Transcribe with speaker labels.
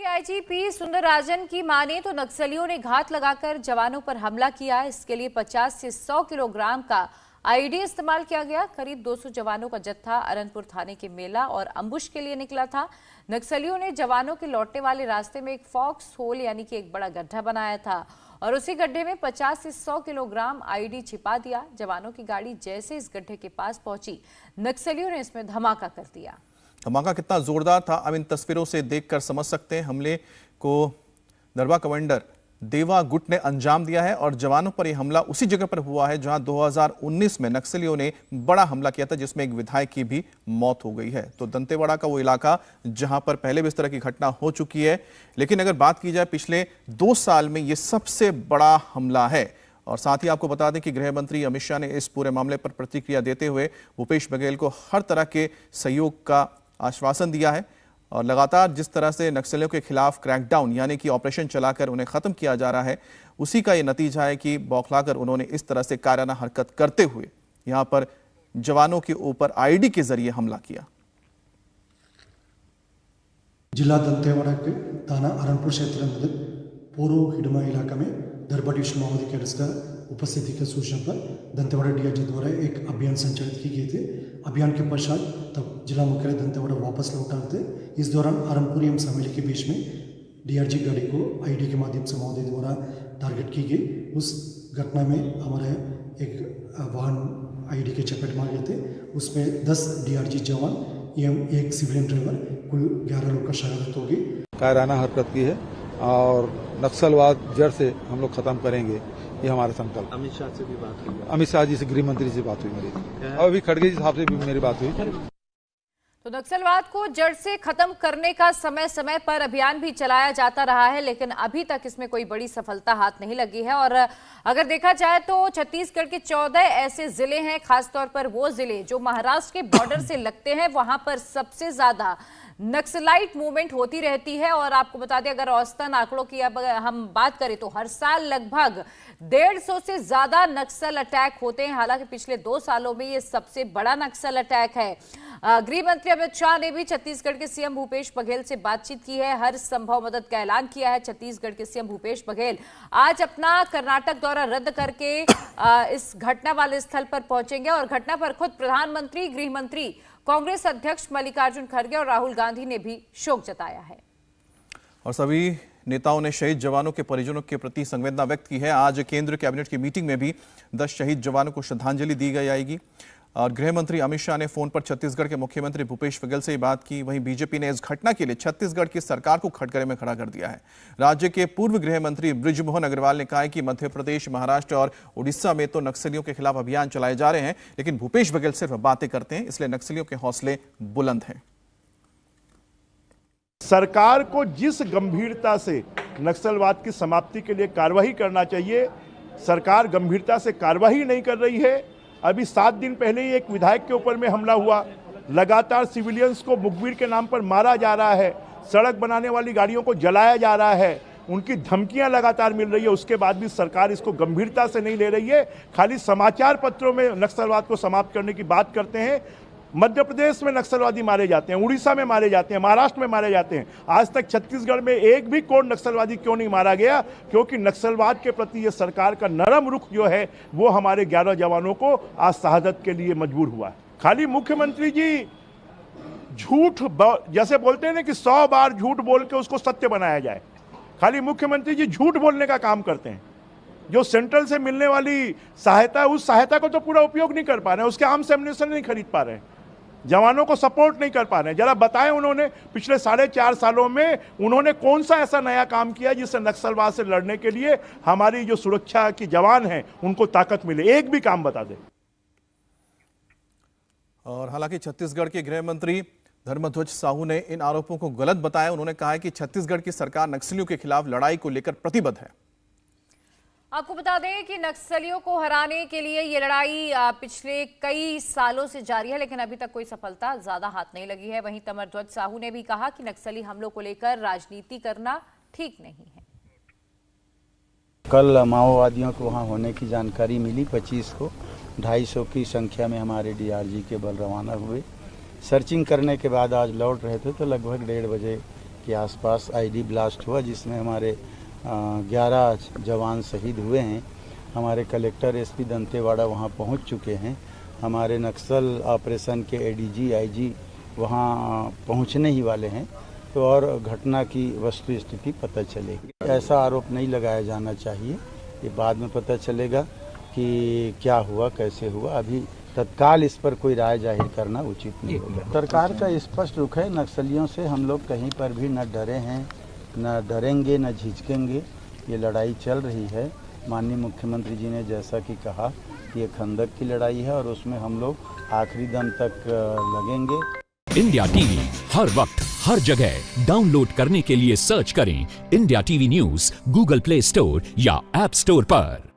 Speaker 1: के आईजीपी सुंदरराजन की माने तो नक्सलियों ने घात लगाकर जवानों पर हमला किया। इसके लिए 50 से 100 किलोग्राम का आईडी इस्तेमाल किया गया। करीब 200 जवानों का जत्था अरनपुर थाने के मेला और अम्बुश के लिए निकला था। नक्सलियों ने जवानों के लौटने वाले रास्ते में एक फॉक्स होल यानी कि एक बड़ा गड्ढा बनाया था और उसी गड्ढे में 50 से 100 किलोग्राम आईडी छिपा दिया। जवानों की गाड़ी जैसे इस गड्ढे के पास पहुंची, नक्सलियों ने इसमें धमाका कर दिया।
Speaker 2: धमाका कितना जोरदार था अब इन तस्वीरों से देखकर समझ सकते हैं। हमले को दरबा कमांडर देवा गुट ने अंजाम दिया है और जवानों पर यह हमला उसी जगह पर हुआ है जहां 2019 में नक्सलियों ने बड़ा हमला किया था जिसमें एक विधायक की भी मौत हो गई है। तो दंतेवाड़ा का वो इलाका जहां पर पहले भी इस तरह की घटना हो चुकी है, लेकिन अगर बात की जाए पिछले 2 साल में ये सबसे बड़ा हमला है। और साथ ही आपको बता दें कि गृह मंत्री अमित शाह ने इस पूरे मामले पर प्रतिक्रिया देते हुए भूपेश बघेल को हर तरह के सहयोग का आश्वासन दिया है और लगातार जिस तरह से नक्सलियों के खिलाफ क्रैकडाउन यानी कि ऑपरेशन चलाकर उन्हें खत्म किया जा रहा है, उसी का ये नतीजा है कि बौखलाकर उन्होंने इस तरह से कायराना हरकत करते हुए यहां पर जवानों के ऊपर आईडी के जरिए हमला किया।
Speaker 3: जिला दंतेवाड़ा के थाना अरनपुर क्षेत्र पूर्व हिडमा इलाका में दरबा डिविजन माओवादी कैडर्स का उपस्थिति के सूचना पर दंतेवाड़ा डीआरजी द्वारा एक अभियान संचालित की गई थी। अभियान के पश्चात तब जिला मुख्यालय दंतेवाड़ा वापस लौटा थे। इस दौरान अरनपुर एवं समेली के बीच में डीआरजी गाड़ी को आईडी के माध्यम से माओवादी द्वारा टारगेट की गई। उस घटना में हमारे एक वाहन आईडी के चपेट में आ गए थे। उसमें 10 डीआरजी जवान एवं एक सिविलियन ड्राइवर कुल 11 लोग का शहादत होगी। कायराना हरकत की है और नक्सलवाद जड़ से हम लोग खत्म करेंगे, ये हमारा संकल्प।
Speaker 4: अमित शाह से भी बात हुई?
Speaker 3: अमित शाह जी से, गृह मंत्री से बात हुई मेरी, अभी खड़गे जी साहब से भी मेरी बात हुई।
Speaker 1: तो नक्सलवाद को जड़ से खत्म करने का समय समय पर अभियान भी चलाया जाता रहा है, लेकिन अभी तक इसमें कोई बड़ी सफलता हाथ नहीं लगी है। और अगर देखा जाए तो छत्तीसगढ़ के 14 ऐसे जिले हैं, खासतौर पर वो जिले जो महाराष्ट्र के बॉर्डर से लगते हैं, वहां पर सबसे ज्यादा नक्सलाइट मूवमेंट होती रहती है। और आपको बता दें, अगर औसतन आंकड़ों की अब हम बात करें तो हर साल लगभग 150 से ज्यादा नक्सल अटैक होते हैं। हालांकि पिछले 2 सालों में ये सबसे बड़ा नक्सल अटैक है। गृह मंत्री अमित शाह ने भी छत्तीसगढ़ के सीएम भूपेश बघेल से बातचीत की है, हर संभव मदद का ऐलान किया है। छत्तीसगढ़ के सीएम भूपेश बघेल आज अपना कर्नाटक दौरा रद्द करके इस घटना वाले स्थल पर पहुंचेंगे और घटना पर खुद प्रधानमंत्री, गृह मंत्री, कांग्रेस अध्यक्ष मल्लिकार्जुन खड़गे और राहुल गांधी ने भी शोक जताया है।
Speaker 2: और सभी नेताओं ने शहीद जवानों के परिजनों के प्रति संवेदना व्यक्त की है। आज केंद्र कैबिनेट की मीटिंग में भी 10 शहीद जवानों को श्रद्धांजलि दी जाएगी। और गृह मंत्री अमित शाह ने फोन पर छत्तीसगढ़ के मुख्यमंत्री भूपेश बघेल से बात की। वहीं बीजेपी ने इस घटना के लिए छत्तीसगढ़ की सरकार को कटघरे में खड़ा कर दिया है। राज्य के पूर्व गृह मंत्री बृजमोहन अग्रवाल ने कहा है कि मध्य प्रदेश, महाराष्ट्र और उड़ीसा में तो नक्सलियों के खिलाफ अभियान चलाए जा रहे हैं, लेकिन भूपेश बघेल सिर्फ बातें करते हैं, इसलिए नक्सलियों के हौसले बुलंद हैं।
Speaker 5: सरकार को जिस गंभीरता से नक्सलवाद की समाप्ति के लिए कार्रवाई करना चाहिए, सरकार गंभीरता से कार्रवाई नहीं कर रही है। अभी 7 दिन पहले ही एक विधायक के ऊपर में हमला हुआ। लगातार सिविलियंस को मुखबिर के नाम पर मारा जा रहा है, सड़क बनाने वाली गाड़ियों को जलाया जा रहा है, उनकी धमकियां लगातार मिल रही है। उसके बाद भी सरकार इसको गंभीरता से नहीं ले रही है। खाली समाचार पत्रों में नक्सलवाद को समाप्त करने की बात करते हैं। मध्य प्रदेश में नक्सलवादी मारे जाते हैं, उड़ीसा में मारे जाते हैं, महाराष्ट्र में मारे जाते हैं। आज तक छत्तीसगढ़ में एक भी कोण नक्सलवादी क्यों नहीं मारा गया? क्योंकि नक्सलवाद के प्रति ये सरकार का नरम रुख जो है वो हमारे 11 जवानों को आज शहादत के लिए मजबूर हुआ है। खाली मुख्यमंत्री जी झूठ जैसे बोलते हैं ना कि 100 बार झूठ बोल के उसको सत्य बनाया जाए, खाली मुख्यमंत्री जी झूठ बोलने का काम करते हैं। जो सेंट्रल से मिलने वाली सहायता है, उस सहायता को तो पूरा उपयोग नहीं कर पा रहे हैं, उसके आर्म्स एम्युनिशन नहीं खरीद पा रहे हैं, जवानों को सपोर्ट नहीं कर पा रहे हैं। जरा बताएं उन्होंने पिछले 4.5 सालों में उन्होंने कौन सा ऐसा नया काम किया जिससे नक्सलवाद से लड़ने के लिए हमारी जो सुरक्षा की जवान हैं उनको ताकत मिले? एक भी काम बता दें।
Speaker 2: और हालांकि छत्तीसगढ़ के गृह मंत्री धर्मध्वज साहू ने इन आरोपों को गलत बताया। उन्होंने कहा है कि छत्तीसगढ़ की सरकार नक्सलियों के खिलाफ लड़ाई को लेकर प्रतिबद्ध है।
Speaker 1: आपको बता दें कि नक्सलियों को हराने के लिए ये लड़ाई पिछले कई सालों से जारी है, लेकिन अभी तक कोई सफलता ज्यादा हाथ नहीं लगी है। वहीं तमरध्वज साहू ने भी कहा कि नक्सली हमलों को लेकर राजनीति करना ठीक नहीं है।
Speaker 6: कल माओवादियों को वहां होने की जानकारी मिली। 25 को 250 की संख्या में हमारे डीआरजी के बल रवाना हुए। सर्चिंग करने के बाद आज लौट रहे थे तो लगभग 1:30 बजे के आसपास आईडी ब्लास्ट हुआ, जिसमें हमारे 11 जवान शहीद हुए हैं। हमारे कलेक्टर एसपी दंतेवाड़ा वहां पहुंच चुके हैं। हमारे नक्सल ऑपरेशन के एडीजी आईजी वहां पहुंचने ही वाले हैं, तो और घटना की वस्तु स्थिति पता चलेगी। ऐसा आरोप नहीं लगाया जाना चाहिए, ये बाद में पता चलेगा कि क्या हुआ, कैसे हुआ। अभी तत्काल इस पर कोई राय जाहिर करना उचित नहीं होगा। सरकार का स्पष्ट रुख है, नक्सलियों से हम लोग कहीं पर भी न डरे हैं, न डरेंगे, न झिझकेंगे। ये लड़ाई चल रही है। माननीय मुख्यमंत्री जी ने जैसा कि कहा कि ये खंदक की लड़ाई है और उसमें हम लोग आखिरी दम तक लगेंगे।
Speaker 4: इंडिया टीवी हर वक्त हर जगह डाउनलोड करने के लिए सर्च करें India TV news Google play store या ऐप स्टोर पर।